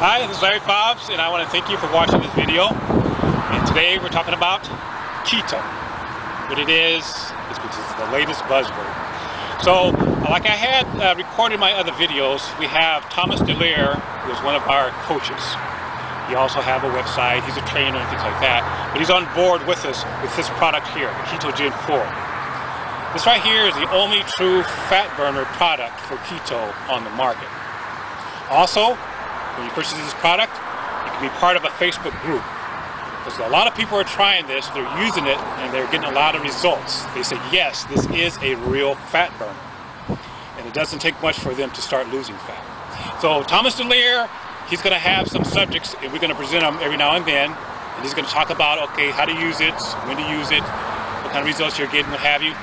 Hi, this is Larry Fobbs, and I want to thank you for watching this video. And today we're talking about keto. What it is because it's the latest buzzword. So, like I had recorded my other videos, we have Thomas Delire, who is one of our coaches. He also has a website, he's a trainer and things like that, but he's on board with us with this product here, the Ketogen 4. This right here is the only true fat burner product for keto on the market. Also, when you purchase this product, you can be part of a Facebook group. Because a lot of people are trying this, they're using it, and they're getting a lot of results. They say, yes, this is a real fat burner. And it doesn't take much for them to start losing fat. So Thomas Delire, he's going to have some subjects, and we're going to present them every now and then. And he's going to talk about, okay, how to use it, when to use it, what kind of results you're getting, what have you.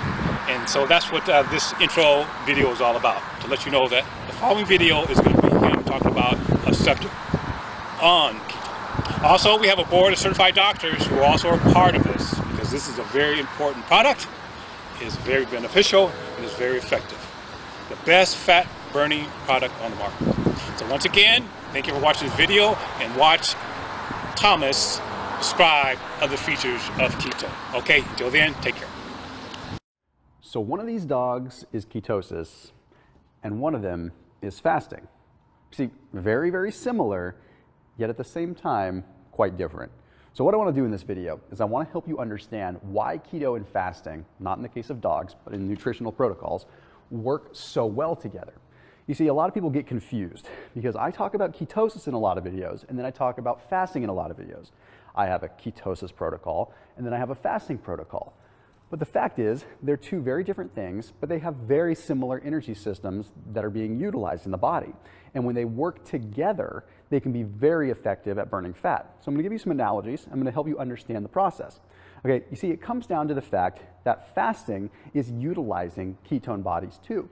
And so that's what this intro video is all about, to let you know that the following video is going to be him talking about a subject on keto. Also, we have a board of certified doctors who also are part of this, because this is a very important product, it is very beneficial, and is very effective. The best fat burning product on the market. So once again, thank you for watching this video, and watch Thomas describe other features of keto. Okay, until then, take care. So one of these dogs is ketosis, and one of them is fasting. See, very, very similar, yet at the same time, quite different. So what I want to do in this video is I want to help you understand why keto and fasting, not in the case of dogs, but in nutritional protocols, work so well together. You see, a lot of people get confused because I talk about ketosis in a lot of videos, and then I talk about fasting in a lot of videos. I have a ketosis protocol, and then I have a fasting protocol. But the fact is, they're two very different things, but they have very similar energy systems that are being utilized in the body. And when they work together, they can be very effective at burning fat. So I'm going to give you some analogies. I'm going to help you understand the process. Okay, you see, it comes down to the fact that fasting is utilizing ketone bodies too.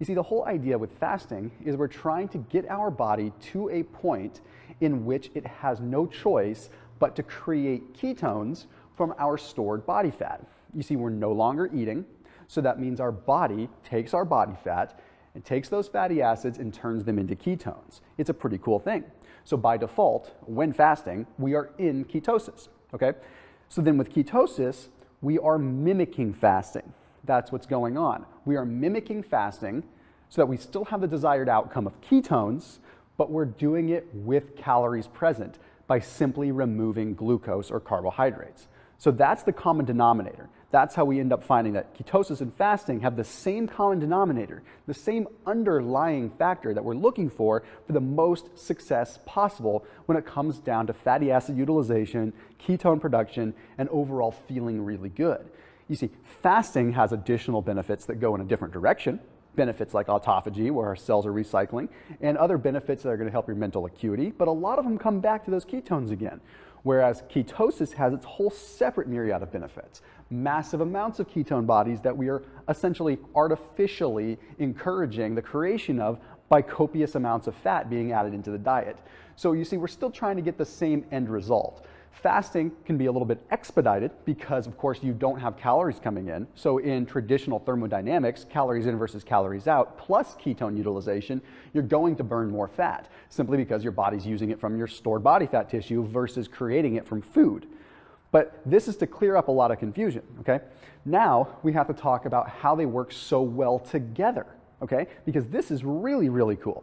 You see, the whole idea with fasting is we're trying to get our body to a point in which it has no choice but to create ketones from our stored body fat. You see, we're no longer eating, so that means our body takes our body fat and takes those fatty acids and turns them into ketones. It's a pretty cool thing. So by default, when fasting, we are in ketosis, okay? So then with ketosis, we are mimicking fasting. That's what's going on. We are mimicking fasting so that we still have the desired outcome of ketones, but we're doing it with calories present by simply removing glucose or carbohydrates. So that's the common denominator. That's how we end up finding that ketosis and fasting have the same common denominator, the same underlying factor that we're looking for the most success possible when it comes down to fatty acid utilization, ketone production, and overall feeling really good. You see, fasting has additional benefits that go in a different direction. Benefits like autophagy, where our cells are recycling, and other benefits that are going to help your mental acuity, but a lot of them come back to those ketones again. Whereas ketosis has its whole separate myriad of benefits. Massive amounts of ketone bodies that we are essentially artificially encouraging the creation of by copious amounts of fat being added into the diet. So you see, we're still trying to get the same end result. Fasting can be a little bit expedited because, of course, you don't have calories coming in. So in traditional thermodynamics, calories in versus calories out, plus ketone utilization, you're going to burn more fat, simply because your body's using it from your stored body fat tissue versus creating it from food. But this is to clear up a lot of confusion, okay? Now we have to talk about how they work so well together, okay? Because this is really, really cool.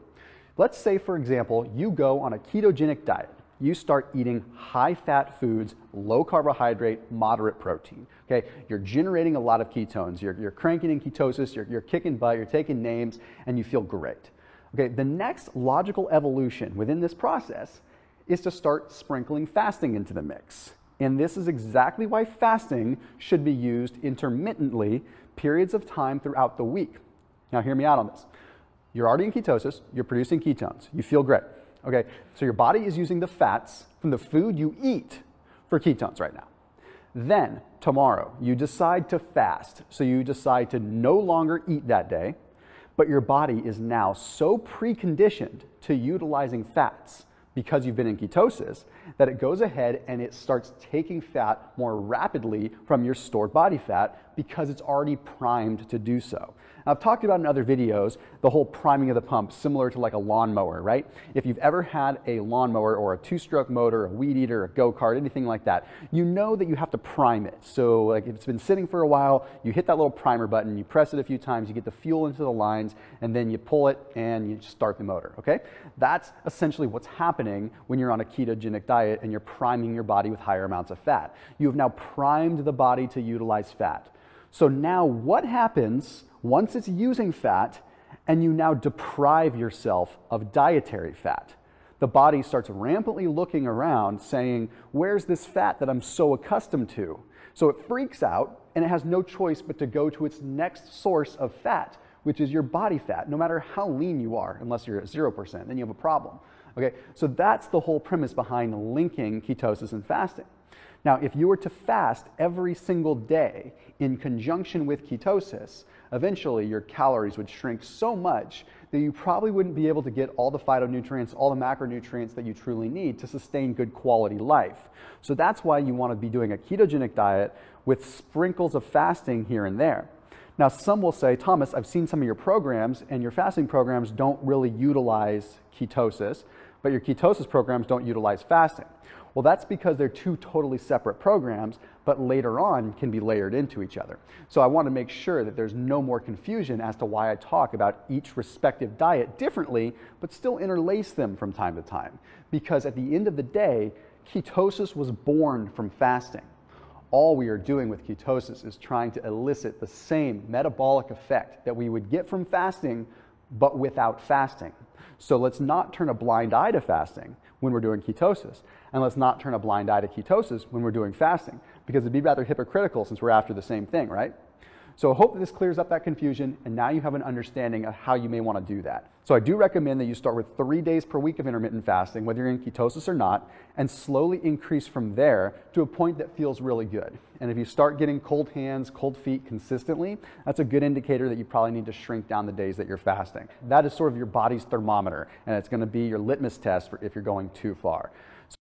Let's say, for example, you go on a ketogenic diet. You start eating high-fat foods, low carbohydrate, moderate protein. Okay, you're generating a lot of ketones. You're cranking in ketosis. You're kicking butt. You're taking names, and you feel great. Okay, the next logical evolution within this process is to start sprinkling fasting into the mix. And this is exactly why fasting should be used intermittently, periods of time throughout the week. Now, hear me out on this. You're already in ketosis. You're producing ketones. You feel great. Okay, so your body is using the fats from the food you eat for ketones right now. Then, tomorrow, you decide to fast. So you decide to no longer eat that day, but your body is now so preconditioned to utilizing fats because you've been in ketosis that it goes ahead and it starts taking fat more rapidly from your stored body fat because it's already primed to do so. Now, I've talked about in other videos the whole priming of the pump, similar to like a lawnmower, right? If you've ever had a lawnmower or a two-stroke motor, a weed eater, a go-kart, anything like that, you know that you have to prime it. So like if it's been sitting for a while, you hit that little primer button, you press it a few times, you get the fuel into the lines, and then you pull it and you start the motor, okay? That's essentially what's happening when you're on a ketogenic diet and you're priming your body with higher amounts of fat. You have now primed the body to utilize fat. So now what happens once it's using fat and you now deprive yourself of dietary fat? The body starts rampantly looking around saying, where's this fat that I'm so accustomed to? So it freaks out and it has no choice but to go to its next source of fat, which is your body fat, no matter how lean you are, unless you're at 0%, then you have a problem. Okay, so that's the whole premise behind linking ketosis and fasting. Now, if you were to fast every single day in conjunction with ketosis, eventually your calories would shrink so much that you probably wouldn't be able to get all the phytonutrients, all the macronutrients that you truly need to sustain good quality life. So that's why you want to be doing a ketogenic diet with sprinkles of fasting here and there. Now, some will say, Thomas, I've seen some of your programs, and your fasting programs don't really utilize ketosis, but your ketosis programs don't utilize fasting. Well, that's because they're two totally separate programs, but later on can be layered into each other. So I want to make sure that there's no more confusion as to why I talk about each respective diet differently, but still interlace them from time to time. Because at the end of the day, ketosis was born from fasting. All we are doing with ketosis is trying to elicit the same metabolic effect that we would get from fasting, but without fasting. So let's not turn a blind eye to fasting when we're doing ketosis, and let's not turn a blind eye to ketosis when we're doing fasting, because it'd be rather hypocritical since we're after the same thing, right? So I hope that this clears up that confusion, and now you have an understanding of how you may want to do that. So I do recommend that you start with 3 days per week of intermittent fasting, whether you're in ketosis or not, and slowly increase from there to a point that feels really good. And if you start getting cold hands, cold feet consistently, that's a good indicator that you probably need to shrink down the days that you're fasting. That is sort of your body's thermometer, and it's going to be your litmus test for if you're going too far.